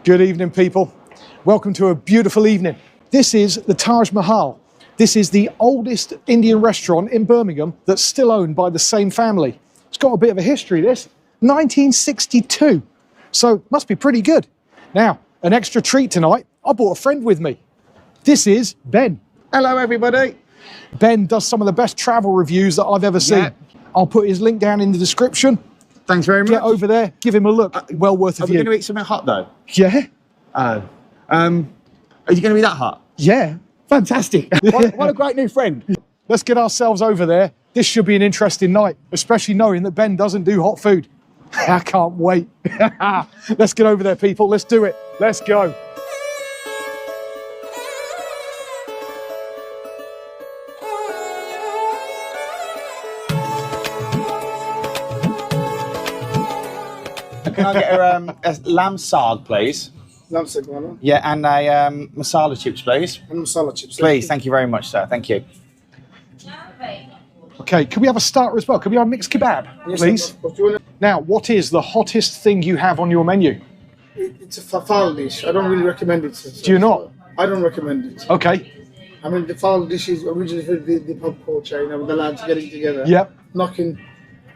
Good evening, people. Welcome to a beautiful evening. This is the Taj Mahal. This is the oldest Indian restaurant in Birmingham that's still owned by the same family. It's got a bit of a history, this. 1962. So, must be pretty good. Now, an extra treat tonight. I brought a friend with me. This is Ben. Hello, everybody. Ben does some of the best travel reviews that I've ever seen. Yeah. I'll put his link down in the description. Thanks very much. Get over there, give him a look. Well worth a Are we view. going to eat something hot, though? Yeah? Oh. Are you going to be that hot? Yeah. Fantastic. What a great new friend. Let's get ourselves over there. This should be an interesting night, especially knowing that Ben doesn't do hot food. I can't wait. Let's get over there, people. Let's do it. Let's go. Can I get a lamb sarg, please? Lamb sarg, Yeah, and a masala chips, please. and masala chips. Please, thank you very much, sir. Thank you. Okay, can we have a starter as well? Can we have a mixed kebab, please? Now, what is the hottest thing you have on your menu? It's a Phaal dish. I don't really recommend it. Do you not? I don't recommend it. Okay. I mean, the Phaal dish is originally for the pub culture, you know, with the lads getting together. Yep. Knocking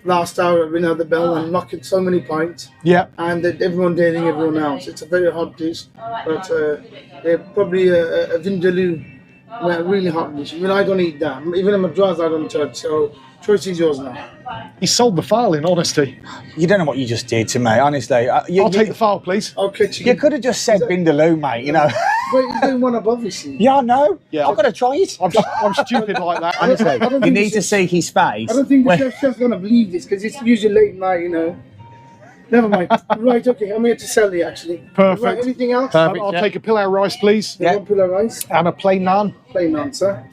last hour, ringing out the bell and knocking so many pints. Yep. And everyone dating everyone else. It's a very hot dish, but probably a vindaloo, a really hot dish. I mean, I don't eat that. Even in Madras, I don't touch. So, choice is yours now. He sold the file, in honesty. You don't know what you just did to me, honestly. I'll take the file, please. Okay, You could have just said Vindaloo, mate, you know. Wait, you're doing one above, you see. Yeah, I know. Yeah, I've got to try it. I'm stupid like that. Honestly, I don't you think need this to is- see his face. I don't think the when- chef's going to believe this because it's usually late night, you know. Never mind. Right, okay, I'm here to sell you actually. Perfect. Right, anything else? Perfect. I'll yeah. take a pilau rice, please. Yeah. One pillar rice, And a plain naan. plain answer.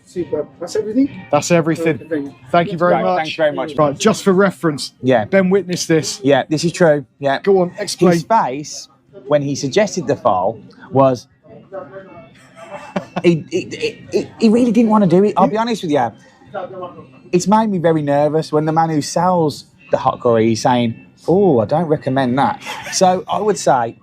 Super. That's everything? That's everything. Okay. Thank you very Right, much. thanks very much. Right, just for reference. Yeah. Ben witnessed this. Yeah, this is true. Yeah. Go on, explain. His face when he suggested the Phaal was he really didn't want to do it. I'll be honest with you. It's made me very nervous when the man who sells the hot curry is saying, "Oh, I don't recommend that." So I would say,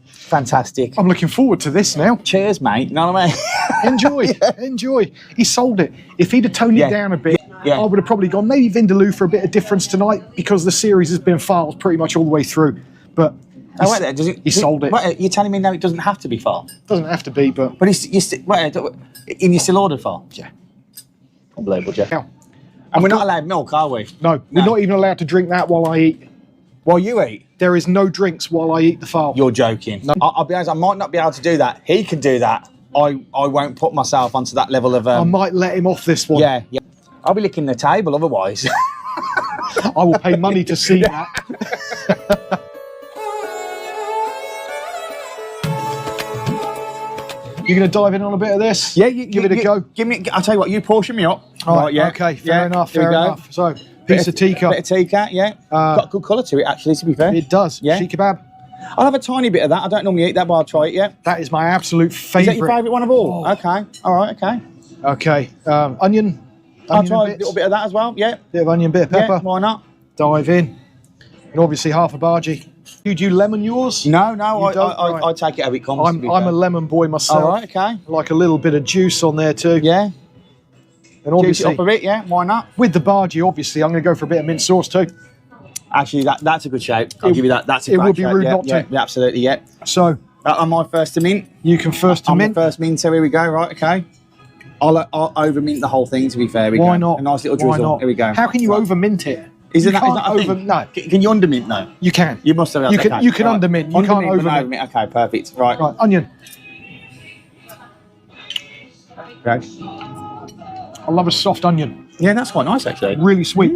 fantastic. I'm looking forward to this now. Cheers, mate. You know what I mean? Enjoy, enjoy. He sold it. If he'd have toned Yeah. it down a bit, Yeah. I would have probably gone maybe Vindaloo for a bit of difference tonight because the series has been filed pretty much all the way through. But Oh, wait there. Does it, he sold it. Wait, you're telling me now it doesn't have to be Phaal? Doesn't have to be, but But you still ordered Phaal? yeah. Unbelievable, Jeff. Now, And we're not allowed milk, are we? no, we're not even allowed to drink that while I eat. Well, you eat. There is no drinks while I eat the file. You're joking. No. I'll be honest, I might not be able to do that. He can do that. I won't put myself onto that level of... I might let him off this one. yeah. I'll be licking the table otherwise. I will pay money to see that. You're going to dive in on a bit of this? Give it a go. Give me. I'll tell you what. You portion me up. Right, okay, fair enough, here we fair go. enough. So, piece of tikka. Bit of tikka, yeah. Got a good colour to it, actually, to be fair. It does. Yeah. Sheikh kebab. I'll have a tiny bit of that. I don't normally eat that, but I'll try it, yeah. That is my absolute Is favourite. that your favourite one of all? Oh. Okay. All right, okay. Okay. Onion. I'll Onion try a and bits. little bit of that as well, yeah. Bit of onion, bit of pepper. Yeah, why not? Dive in. And obviously half a bhaji. You do lemon yours? No, You I don't? Right. I take it how it comes. to I'm be a fair. lemon boy myself. All right, okay. I like a little bit of juice on there too. Yeah. And Juice it obviously, up a bit, yeah. Why not? with the bhaji, obviously, I'm going to go for a bit of mint sauce too. Actually, that's a good shape. I'll give you that. That's a it great would be shape. rude yeah, not to. Yeah, absolutely, yeah. So, Am I first to mint? you can first to I'm mint. the first mint, so here we go, right, okay. I'll over mint the whole thing, to be fair. Here we Why go. not? A nice little Why drizzle. not? Here we go. How can you Right. over mint it? Is You it that, can't is that a over thing? no. Can you under mint though? You can. You must have. You can- okay. you can Right. under mint, you Under can't mint, but over not mint. Okay, perfect. Right. Right, onion. Okay. I love a soft onion. Yeah, that's quite nice actually. Really sweet.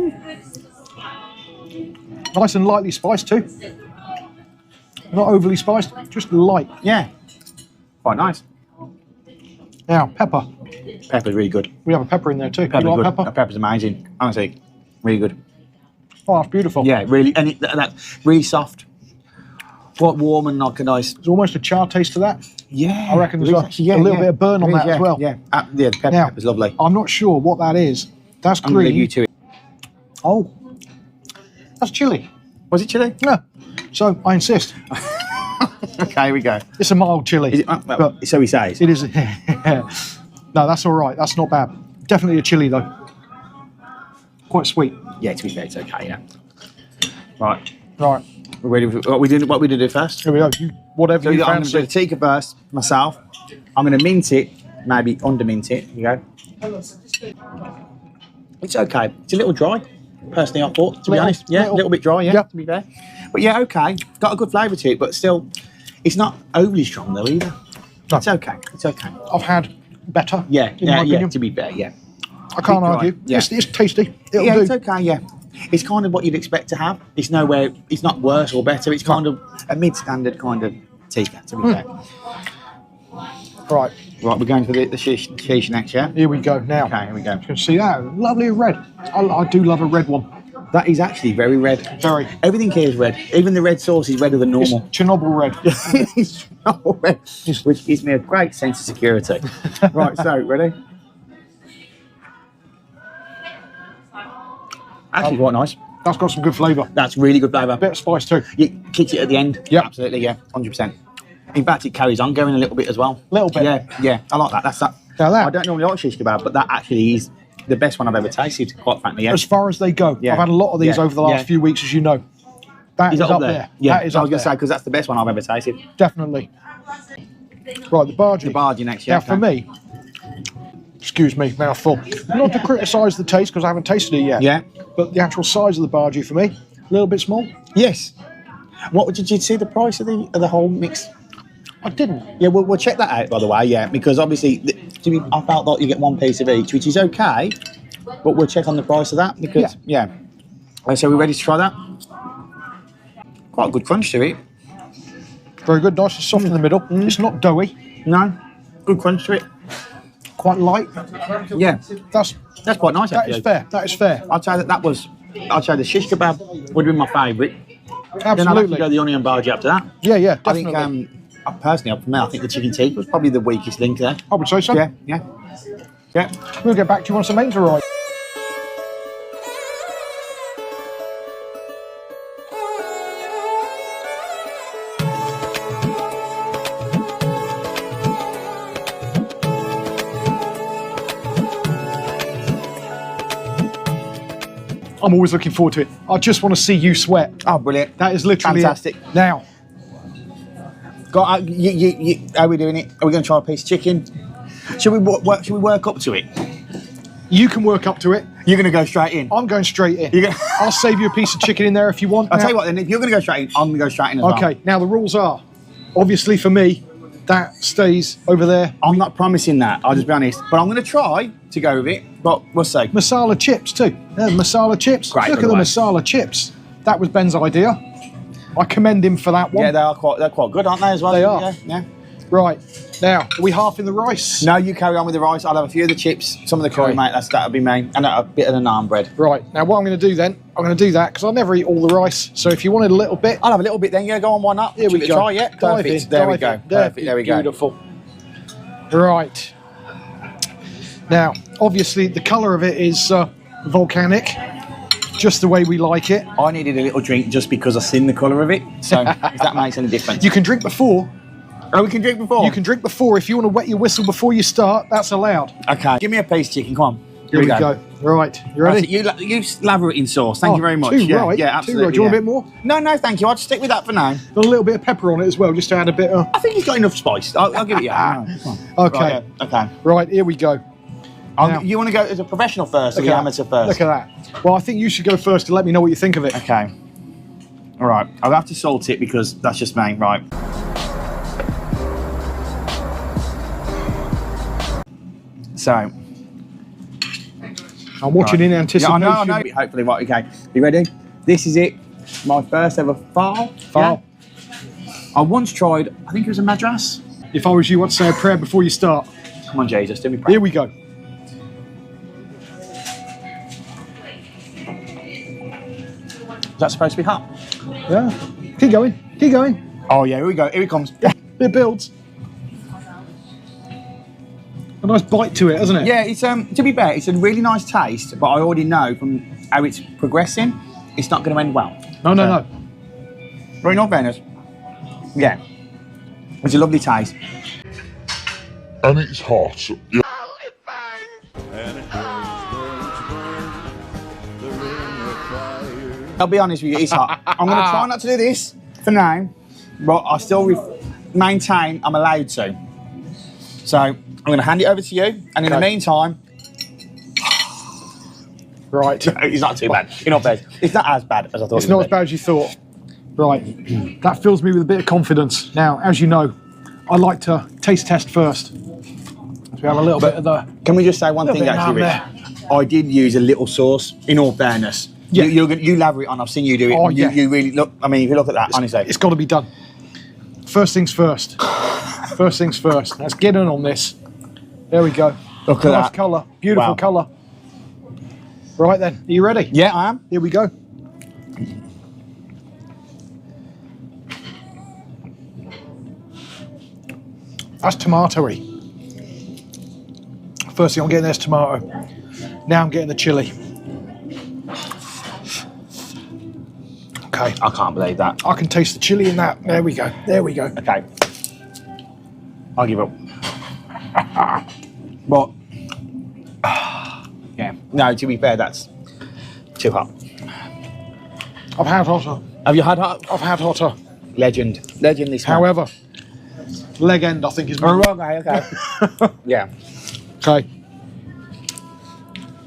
Nice and lightly spiced too. Not overly spiced, just light. Yeah. Quite nice. Now, pepper. Pepper's really good. We have a pepper in there too. Pepper's you like good. pepper? That pepper's amazing. Honestly, really good. Oh, that's beautiful. Yeah, really, and that's really soft. Quite warm and like a nice. There's almost a char taste to that. Yeah, I reckon there's there a- is actually, a little bit of burn on There is, that as well. Yeah, yeah, the Now, pepper's lovely. I'm not sure what that is. That's I'm gonna leave you green. to it. Oh, that's chili. Was it chili? Yeah. So I insist. Okay, here we go. It's a mild chili. Is it, but so he says. it is. No, that's all right. That's not bad. Definitely a chili though. Quite sweet. Yeah, to be fair, it's okay. Yeah. Right. Right. We're ready. What we do first? Here we go. Whatever So you I'm going to fancy. do the tikka first myself. I'm going to mint it, maybe under mint it. Here you go. It's okay. It's a little dry. Personally, I thought, to be honest. Yeah, a little bit dry, yeah, to be fair. But yeah, okay. Got a good flavour to it, but still, it's not overly strong though either. No. It's okay. It's okay. I've had better. Yeah, in my opinion. to be fair, yeah. I can't Bit dry, argue. yeah. It's tasty. It'll Yeah, do. it's okay, yeah. It's kind of what you'd expect to have. It's nowhere, it's not worse or better. It's kind of a mid-standard kind of tikka, to be fair. Right. Right, we're going for the shish next, yeah? Here we go now. Okay, here we go. You can see that. Lovely red. I do love a red one. That is actually very red. Very. Everything here is red. Even the red sauce is redder than normal. It's Chernobyl red. It's not red, which gives me a great sense of security. Right, so, ready? Actually, quite nice. That's got some good flavour. That's really good flavour. Bit of spice too. You kick it at the end. Yeah. Absolutely, yeah. 100%. In fact, it carries on going a little bit as well. Little bit. Yeah. I like that. That's that. Now that- I don't normally like shish kebab, but that actually is the best one I've ever tasted, quite frankly, yeah. As far as they go. Yeah. I've had a lot of these Yeah. over the last Yeah. few weeks, as you know. That is Is it up there. Yeah, That is I up was going to say, there. because that's the best one I've ever tasted. Definitely. Right, the bhaji. The bhaji next, Now, yeah. for me, excuse me, mouthful. Not to criticise the taste because I haven't tasted it yet. Yeah. But the actual size of the bhaji for me, a little bit small. Yes. What did you see the price of the whole mix? I didn't. Yeah, we'll check that out, by the way, yeah, because obviously, I felt like you get one piece of each, which is okay, but we'll check on the price of that, because, yeah. So we're ready to try that? Quite a good crunch to it. Very good, nice and soft in the middle. It's not doughy, No? Good crunch to it. quite light. Yeah, That's that's quite nice, that actually. is fair. That is fair. I'd say I'd say the shish kebab would be my favourite. Then I'd have to Absolutely. go the onion bhaji after that. Yeah, yeah, I definitely. think, personally, for me, I think the chicken tikka was probably the weakest link there. I would say so. Yeah. We'll get back to you once the mains arrive. I'm always looking forward to it. I just want to see you sweat. Oh, brilliant. That is literally Fantastic. it. Now, How are we doing it? Are we going to try a piece of chicken? Should we work up to it? you can work up to it. You're going to go straight in. I'm going straight in. You're gonna- I'll save you a piece of chicken in there if you want. I'll Now- tell you what then, if you're going to go straight in, I'm going to go straight in as well. Okay, now the rules are, obviously for me, that stays over there. I'm not promising that, I'll just be honest. But I'm going to try to go with it, but we'll see. Masala chips too. Masala chips. Great, Look by at the the way. masala chips. That was Ben's idea. I commend him for that one. Yeah, they're quite good, aren't they, as well? They are. Yeah. Right, now, are we half in the rice? No, you carry on with the rice. I'll have a few of the chips, some of the curry, Okay. mate. That'll be me. And a bit of the naan bread. Right, now what I'm going to do then, I'm going to do that because I never eat all the rice. So if you wanted a little bit, I'll have a little bit then. Yeah, go on, why not? here we Give it go. a try, yeah. Dive Perfect. in, There we dive go. in. There, Perfect. There we go. Beautiful. Right. Now, obviously, the colour of it is volcanic, just the way we like it. I needed a little drink just because I've seen the colour of it. So if that makes any difference. You can drink before. Oh, we can drink before? You can drink before. If you want to wet your whistle before you start, that's allowed. Okay. Give me a piece, chicken. Come on. Here we go. Right, you That's ready? it. You lather it in sauce. Thank Oh, you very much. too Yeah, right, yeah, too absolutely. right. Do you want a yeah. bit more? No, thank you. I'll just stick with that for now. Got a little bit of pepper on it as well, just to add a bit of... I think he's got enough spice. I'll give it you. Come on. Okay. Right, yeah, okay. Right, here we go. Now- You want to go as a professional first or Look the at amateur that. first? Look at that. Well, I think you should go first to let me know what you think of it. Okay. All right. I'll have to salt it because that's just me. Right. So. I'm watching in anticipation. Yeah, I know. Hopefully, right. Okay. You ready? This is it. My first ever Phaal. Phaal. Yeah. I once tried, I think it was a Madras. If I was you, I'd say a prayer before you start. Come on, Jesus. Do me proud. Here we go. Is that supposed to be hot? Yeah. Keep going. Keep going. Oh, yeah. Here we go. Here it comes. It builds. A nice bite to it, hasn't it? Yeah, it's to be fair, it's a really nice taste, but I already know from how it's progressing, it's not going to end well. No. But in all fairness, yeah, it's a lovely taste. And it's hot. Yeah. I'll be honest with you, it's hot. I'm going to try not to do this for now, but I still maintain I'm allowed to. So I'm going to hand it over to you, and in the meantime, Right. it's not too bad. In all fairness, it's not as bad as I thought. It's not as bad as you thought. Right. That fills me with a bit of confidence. Now, as you know, I like to taste test first. So we have a little bit of the... Can we just say one thing, bit actually, down Rich? I did use a little sauce, in all fairness. Yeah. You lather it on. I've seen you do it. Oh, you, yeah. you really look. I mean, if you look at that, honestly, It's got to be done. First things first. First things first. Let's get in on this. There we go. Look at Nice that. colour. Beautiful Wow. colour. Right then. Are you ready? Yeah, I am. Here we go. That's tomatoey. First thing I'm getting there is tomato. Now I'm getting the chilli. Okay. I can't believe that. I can taste the chilli in that. There we go. There we go. Okay, I'll give up. But yeah, no. To be fair, that's too hot. I've had hotter. Have you had hot? I've had hotter. Legend this man. However, leg end I think is Oh, more. okay. Yeah. Okay.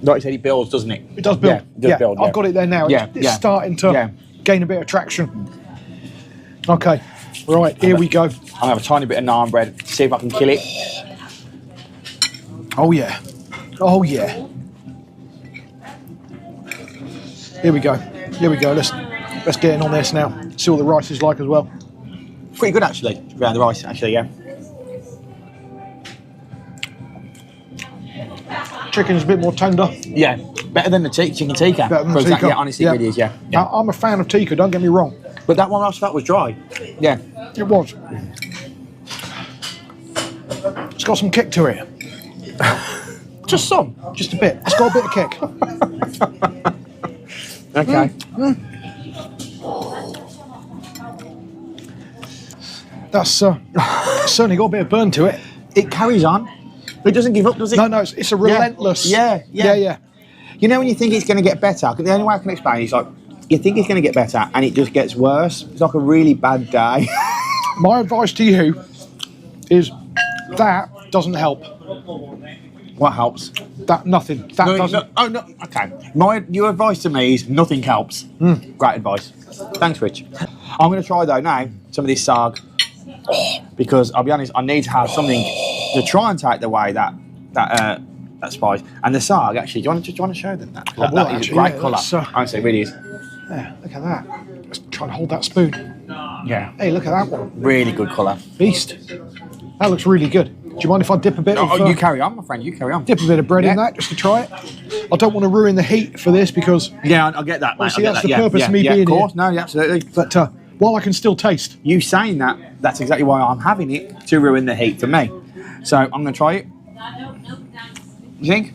Like you said, it builds, doesn't it? It does build. Yeah, it does build, yeah. I've got it there now. Yeah, It's yeah. starting to Yeah. gain a bit of traction. Okay. Right, here we go. I'm gonna have a tiny bit of naan bread. See if I can kill it. Oh yeah. Oh yeah. Here we go. Here we go. Let's get in on this now. See what the rice is like as well. Pretty good actually. Around the rice, actually, yeah. Chicken's a bit more tender. Yeah, better than the chicken tikka. Better than For exactly, tikka. yeah, honestly, it really is, yeah. Now, I'm a fan of tikka, don't get me wrong. But that one I thought was dry. Yeah. It was. It's got some kick to it. Just some. Just a bit. It's got a bit of kick. Okay. That's certainly got a bit of burn to it. It carries on. It doesn't give up, does it? No, it's a relentless. Yeah. Yeah. You know when you think it's going to get better, the only way I can explain it is like, you think it's going to get better and it just gets worse. It's like a really bad day. My advice to you is that doesn't help. What helps? That nothing. That doesn't. Oh, no. Okay. Your advice to me is nothing helps. Great advice. Thanks, Rich. I'm going to try, though, now, some of this sarg. Because, I'll be honest, I need to have something to try and take away that spice. And the sarg, actually, do you want to show them that? I will, That is a actually, great yeah, colour. that's, Honestly, it really is. Yeah, look at that. Let's try and hold that spoon. Yeah. Hey, look at that one. Really good colour. Beast. That looks really good. Do you mind if I dip a bit of Oh, you carry on, my friend. You carry on. dip a bit of bread in Yeah. that just to try it? I don't want to ruin the heat for this because, Yeah, I get that, mate. Obviously, I get that's that. the purpose of me being of course. here. No, yeah, absolutely. but while I can still taste, You saying that, that's exactly why I'm having it, to ruin the heat for me. So I'm going to try it. You think?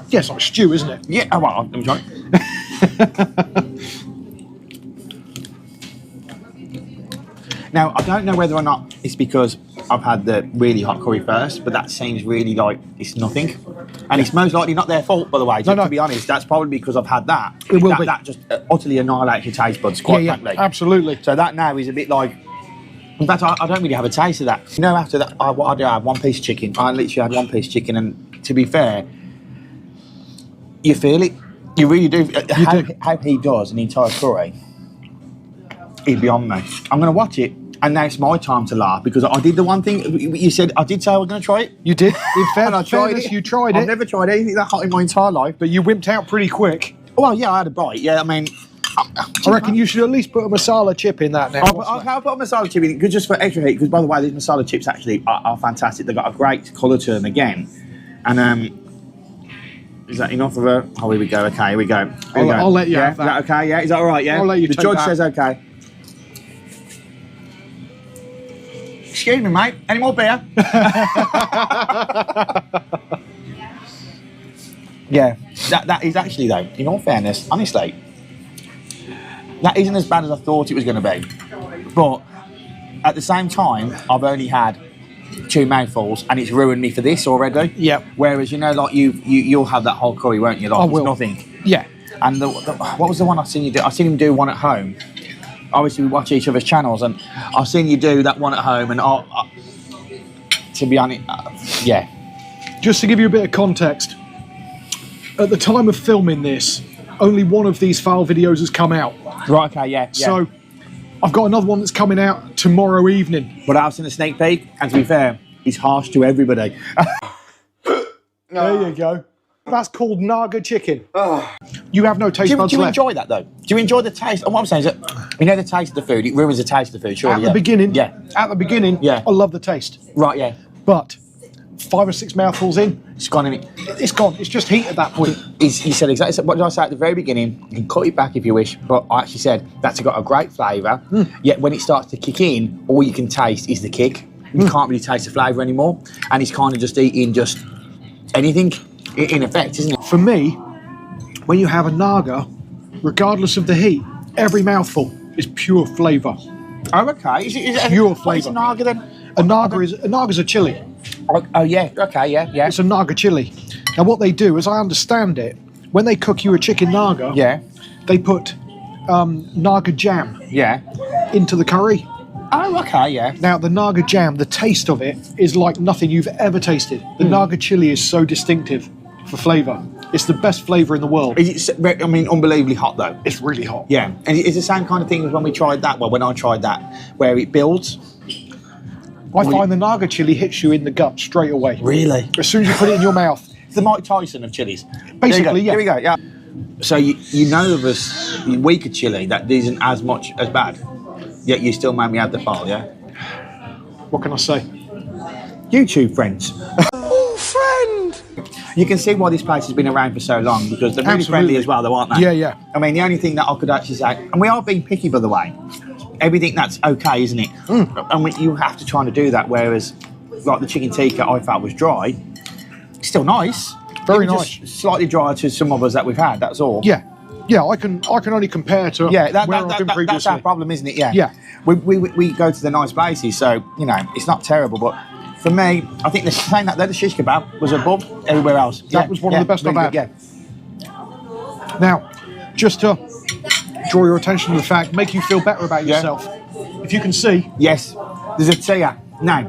yeah, it's like stew, isn't it? Yeah, oh, well, let me try it. Now, I don't know whether or not it's because I've had the really hot curry first, but that seems really like it's nothing. And it's most likely not their fault, by the way. No. To be honest, that's probably because I've had that. It will be. That just utterly annihilates your taste buds, quite frankly. absolutely. So that now is a bit like. In fact, I don't really have a taste of that. You know, after that, what I do, I had one piece of chicken. I literally had one piece of chicken, and to be fair, you feel it. You really do. How he does an entire curry is beyond me. I'm going to watch it, and now it's my time to laugh because I did the one thing you said. I did say I was going to try it. You did. In And I tried fairness, it. you tried I've it, never tried anything that hot in my entire life. but you wimped out pretty quick. Well, yeah, I had a bite. Yeah, I mean, I reckon you should at least put a masala chip in that now. I'll put a masala chip in just for extra heat. Because by the way, these masala chips actually are fantastic. They've got a great colour to them again. And is that enough of a? Oh, here we go. Okay, here we go. Here we go. I'll let you Yeah, have that. Is that okay? Yeah, is that all right? Yeah. I'll let you The take judge that. says okay. Excuse me, mate. Any more beer? Yeah, that is actually though. In all fairness, honestly, That isn't as bad as I thought it was going to be. But at the same time, I've only had 2 mouthfuls and it's ruined me for this already. Yeah. Whereas, you know, like you'll have that whole curry, won't you? Like, I it's will. nothing. Yeah. And what was the one I seen you do? I seen him do one at home. Obviously, we watch each other's channels, and I've seen you do that one at home. And to be honest, yeah. Just to give you a bit of context, at the time of filming this, only one of these Phaal videos has come out. Right. Okay. Yeah. So I've got another one that's coming out tomorrow evening. But I've seen a sneak peek, and to be fair, he's harsh to everybody. There you go. That's called Naga chicken. You have no taste buds Do you left. enjoy that though? Do you enjoy the taste? And what I'm saying is that you know the taste of the food. It ruins the taste of the food. Surely. At the beginning, Yeah. At the beginning, Yeah. I love the taste. Right. Yeah. But 5 or 6 mouthfuls in, It's gone in it. it's gone. It's just heat at that point. He said exactly what did I say at the very beginning. You can cut it back if you wish, but I actually said that's got a great flavour. Yet when it starts to kick in, all you can taste is the kick. You can't really taste the flavour anymore, and it's kind of just eating just anything in effect, isn't it? For me, when you have a Naga, regardless of the heat, every mouthful is pure flavour. Oh, okay. Is it Pure what is flavour. a Naga then? A Naga's a chili. Oh yeah. Okay. Yeah. Yeah. It's a Naga chili. Now what they do, as I understand it, when they cook you a chicken Naga, Yeah. they put Naga jam Yeah. into the curry. Oh, okay. Yeah. Now the Naga jam, the taste of it is like nothing you've ever tasted. The Naga chili is so distinctive for flavour. It's the best flavour in the world. Is it? I mean, unbelievably hot though. It's really hot. Yeah, and it's the same kind of thing as when we tried that. Well, when I tried that, where it builds. I find the Naga chili hits you in the gut straight away. Really? As soon as you put it in your mouth. It's the Mike Tyson of chilies. Basically, yeah. Here we go. Yeah. So you know of us weaker chili that isn't as much as bad, yet you still made me have the Phaal, yeah? What can I say? YouTube friends. Oh, friend! You can see why this place has been around for so long because they're really Absolutely. friendly as well, though, aren't they? Yeah, yeah. I mean, the only thing that I could actually say, and we are being picky, by the way. Everything that's okay, isn't it? And you have to try to do that. Whereas, like the chicken tikka, I felt was dry. Still nice. Very It was nice. just slightly drier to some others that we've had. That's all. Yeah. Yeah, I can only compare to Yeah, where I've been that's previously. our problem, isn't it? Yeah. Yeah. We go to the nice places, so you know it's not terrible. But for me, I think the saying that the shish kebab was above everywhere else. That was one of the best I've had. Yeah. Now, just to draw your attention to the fact, make you feel better about Yeah. yourself. If you can see, Yes. There's a tear. Now,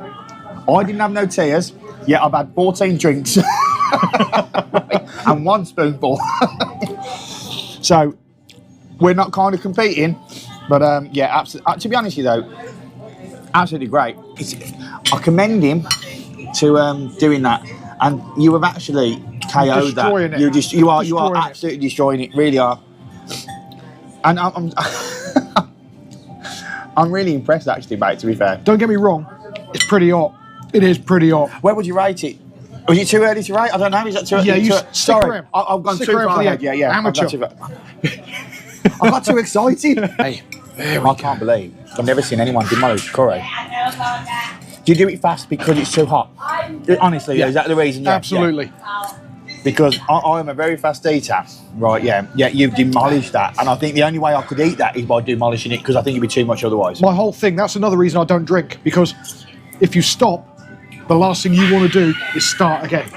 I didn't have no tears. Yet I've had 14 drinks and 1 spoonful. So we're not kind of competing, but yeah, absolutely. To be honest with you though, absolutely great. I commend him to doing that, and you have actually KO'd Destroying that. it. You are Destroying it. absolutely destroying it. Really are. And I'm I'm really impressed actually, mate. To be fair, don't get me wrong, it's pretty hot. It is pretty hot. where would you rate it? Was it too early to rate? I don't know. Is that too early? Yeah, you stick Sorry, around. I've gone Stick too around far for the ahead. Yeah, yeah. amateur. I've got I got too excited. Hey, I can't believe I've never seen anyone demolish curry. Do you do it fast because it's too hot? Honestly, Yeah. is that the reason? Yeah, absolutely. yeah. Because I am a very fast eater, right? Yeah, yeah. You've demolished that, and I think the only way I could eat that is by demolishing it because I think it'd be too much otherwise. My whole thing, that's another reason I don't drink, because if you stop, the last thing you want to do is start again.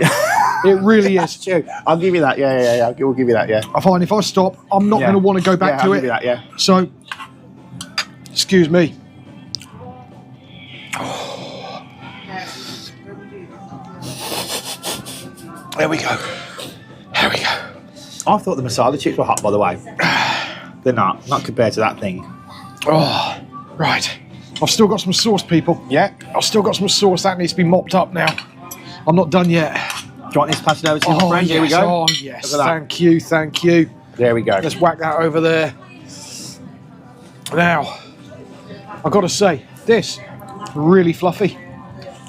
It really That's is. true. I'll give you that. Yeah. We'll give you that. Yeah. I find if I stop, I'm not Yeah. going to want to go back Yeah, to I'll it. give you that, yeah. So, excuse me. There we go. There we go. I thought the masala chips were hot, by the way. They're not compared to that thing. Oh, right. I've still got some sauce, people. Yeah. I've still got some sauce that needs to be mopped up now. I'm not done yet. Do you want this to pass it over to your friend? yes. Here we go. Oh, yes. Look at that. Thank you. Thank you. There we go. Let's whack that over there. Now, I've got to say, this really fluffy.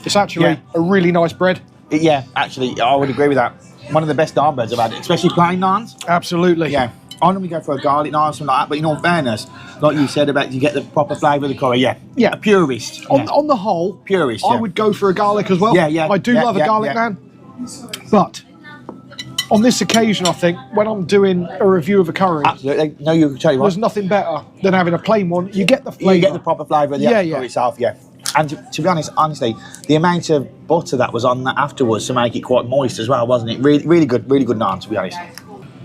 It's actually Yeah. a really nice bread. Yeah, actually, I would agree with that. One of the best naan breads I've had, especially plain naans. Absolutely. Yeah. I normally go for a garlic naan or something like that, but in all fairness, like you said about you get the proper flavour of the curry, yeah. Yeah. A purist. On, Yeah. on the whole, Purist, I yeah. would go for a garlic as well. Yeah, yeah, I do yeah, love a yeah, garlic yeah. naan, but on this occasion, I think, when I'm doing a review of a curry, Absolutely. No, you tell you what. there's nothing better than having a plain one. You get the flavour. You get the proper flavour of the actual curry itself, yeah. And to be honest, honestly, the amount of butter that was on that afterwards to make it quite moist as well, wasn't it? Really good naan, to be honest.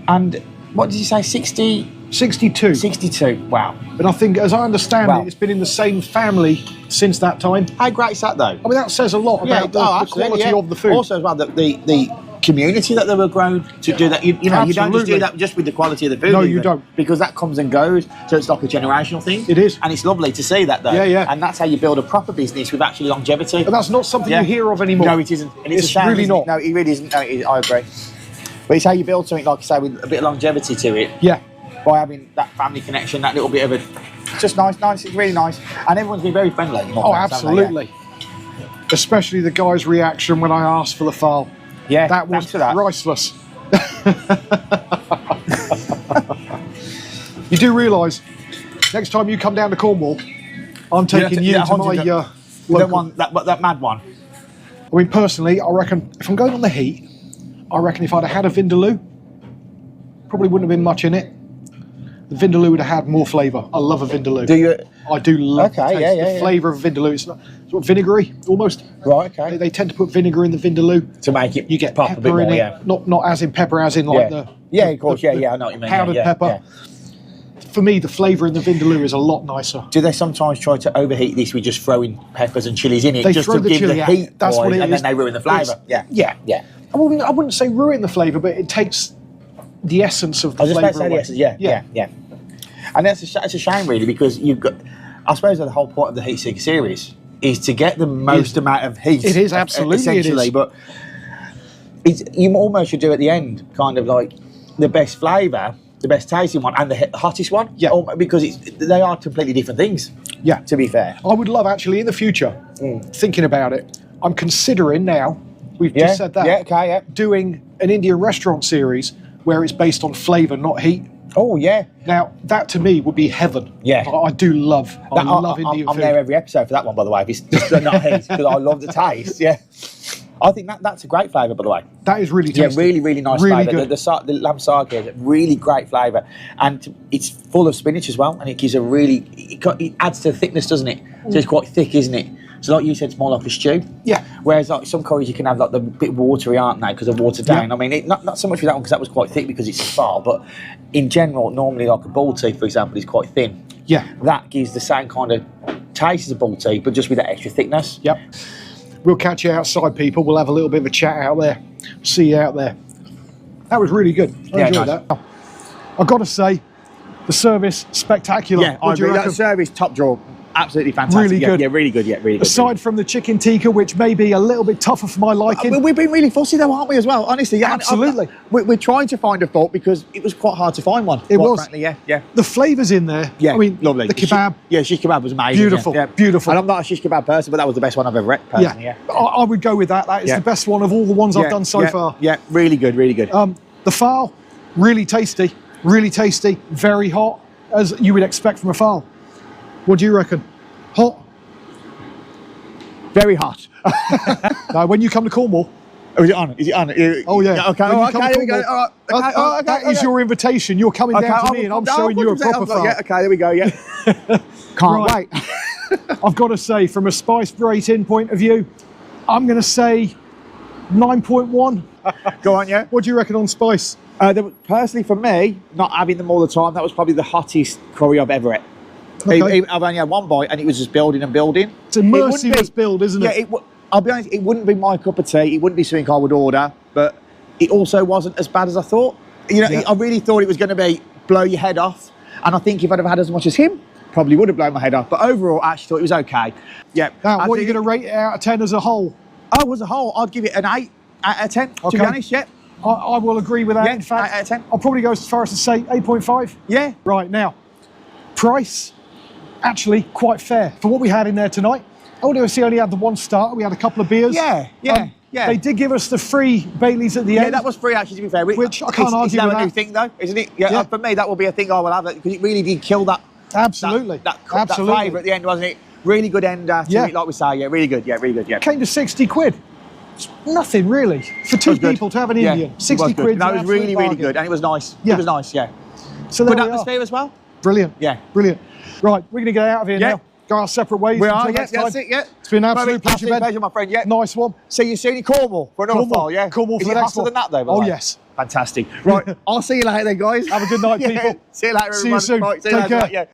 And what did you say, 60? 62. 62, wow. And I think, as I understand it, it's been in the same family since that time. How great is that, though? I mean, that says a lot about the quality of the food. Also, as well, the community that they were grown to do that. You know, you don't just do that just with the quality of the food. No, you don't. Because that comes and goes, so it's like a generational thing. It is. And it's lovely to see that, though. Yeah. And that's how you build a proper business with actually longevity. And that's not something you hear of anymore. No, it isn't. And it's a shame, really not. No, it really isn't. No, I agree. But it's how you build something, like I say, with a bit of longevity to it. Yeah. By having that family connection, that little bit of it's just nice, it's really nice. And everyone's been very friendly. Oh, absolutely. Especially the guy's reaction when I asked for the Phaal. Yeah, that was priceless. You do realise, next time you come down to Cornwall, I'm taking you to my local. That mad one. I mean, personally, I reckon if I'm going on the heat, I reckon if I'd have had a Vindaloo, probably wouldn't have been much in it. The Vindaloo would have had more flavour. I love a Vindaloo. Do you? I do love the flavour of a Vindaloo. It's not, sort of vinegary, almost. Right, okay. They tend to put vinegar in the Vindaloo. To make it you get pop a bit more, in it. Not as in pepper, as in like the... Yeah, of course, I know what you mean. Powdered pepper. Yeah. For me, the flavour in the Vindaloo is a lot nicer. Do they sometimes try to overheat this with just throwing peppers and chilies in it? They just throw to the give chili the out. heat, That's what it and is. then they ruin the flavour. Yeah. I wouldn't say ruin the flavour, but it takes the essence of the flavour away. I was just about to say the essence, yeah. And that's a shame, really, because you've got... I suppose the whole point of the Heat Seeker series is to get the most amount of heat. It is, absolutely, essentially, it is. But you almost should do at the end, kind of like the best flavour, the best tasting one, and the hottest one. Yeah. Because they are completely different things. Yeah. To be fair. I would love, actually, in the future, thinking about it, I'm considering now, we've just said that, doing an Indian restaurant series where it's based on flavour, not heat. Oh, yeah. Now, that to me would be heaven. Yeah. I do love, I love Indian food. I'm there every episode for that one, by the way, if it's just not heat, because I love the taste, I think that's a great flavour, by the way. That is really tasty. Yeah, really nice really flavour. The lamb sarga is a really great flavour. And it's full of spinach as well, and it gives a really... It adds to the thickness, doesn't it? So it's quite thick, isn't it? So like you said, it's more like a stew. Yeah. Whereas like some curries you can have like the bit watery, aren't they? Because they're watered down. I mean, not so much with that one because that was quite thick because it's Phaal, but in general, normally like a bull tea, for example, is quite thin. Yeah. That gives the same kind of taste as a bull tea, but just with that extra thickness. Yep. We'll catch you outside, people. We'll have a little bit of a chat out there. See you out there. That was really good. I enjoyed that. I've got to say, the service, spectacular. Yeah, I agree. That service, top drawer. Absolutely fantastic. Really good. Yeah, really good. Aside from the chicken tikka, which may be a little bit tougher for my liking. We've been really fussy though, aren't we, as well? Honestly, yeah. Absolutely. We're trying to find a fault because it was quite hard to find one. It was. Frankly, yeah. The flavours in there. Yeah, I mean, lovely. The kebab. Shish kebab was amazing. Beautiful, beautiful. And I'm not a shish kebab person, but that was the best one I've ever had, personally, yeah. I would go with that. That is the best one of all the ones I've done so far. Yeah, really good. The Phaal, really tasty, very hot, as you would expect from a Phaal. What do you reckon? Hot? Very hot. Now, when you come to Cornwall... Oh, is it on? Oh, yeah. Okay, there we go. All right. That is your invitation. You're coming down to me and I'm showing you a proper Phaal. Yeah, okay, there we go, yeah. Can't wait. I've got to say, from a spice rating point of view, I'm going to say 9.1. Go on, yeah. What do you reckon on spice? Personally, for me, not having them all the time, that was probably the hottest curry I've ever had. Okay. I've only had one bite and it was just building and building. It's a merciless build, isn't it? Yeah, I'll be honest, it wouldn't be my cup of tea. It wouldn't be something I would order, but it also wasn't as bad as I thought. You know, I really thought it was going to be blow your head off. And I think if I'd have had as much as him, probably would have blown my head off. But overall, I actually thought it was okay. Yeah. Now, what are you going to rate it out of 10 as a whole? Oh, as a whole, I'd give it an 8 out of 10, to be honest, yeah. I will agree with that, yeah, in fact. 8 out of 10. I'll probably go as far as to say 8.5. Yeah. Right, now, price, actually quite fair. For what we had in there tonight, ODOC only had the one starter, we had a couple of beers. Yeah. They did give us the free Baileys at the end. Yeah, that was free, actually, to be fair. Which I can't argue with that. It's now a new thing, though, isn't it? Yeah, for me, that will be a thing I will have, because it really did kill that. Absolutely. That flavour at the end, wasn't it? Really good ender to it, like we say. Yeah, really good. Came to 60 quid. Nothing really for two was good. people to have an Yeah, Indian. it was 60 good. quid. That was really, really good, and it was nice. Yeah. It was nice, yeah. So there Good we are. atmosphere as well. Brilliant. Yeah. Brilliant. Right, we're going to get out of here Yeah. now. Go our separate ways. We until are, yeah, next time. that's it, yeah. It's been an absolute pleasure, Ben. pleasure, my friend, yeah. Nice one. See you soon in Cornwall for another Cornwall. Phaal, yeah? Cornwall Is for it the next hotter one. than that, though, by the Oh, way? yes. Fantastic. Right, I'll see you later then, guys. Have a good night, Yeah. people. See you later, See you everyone. soon. Right, see Take you later. care. Yeah.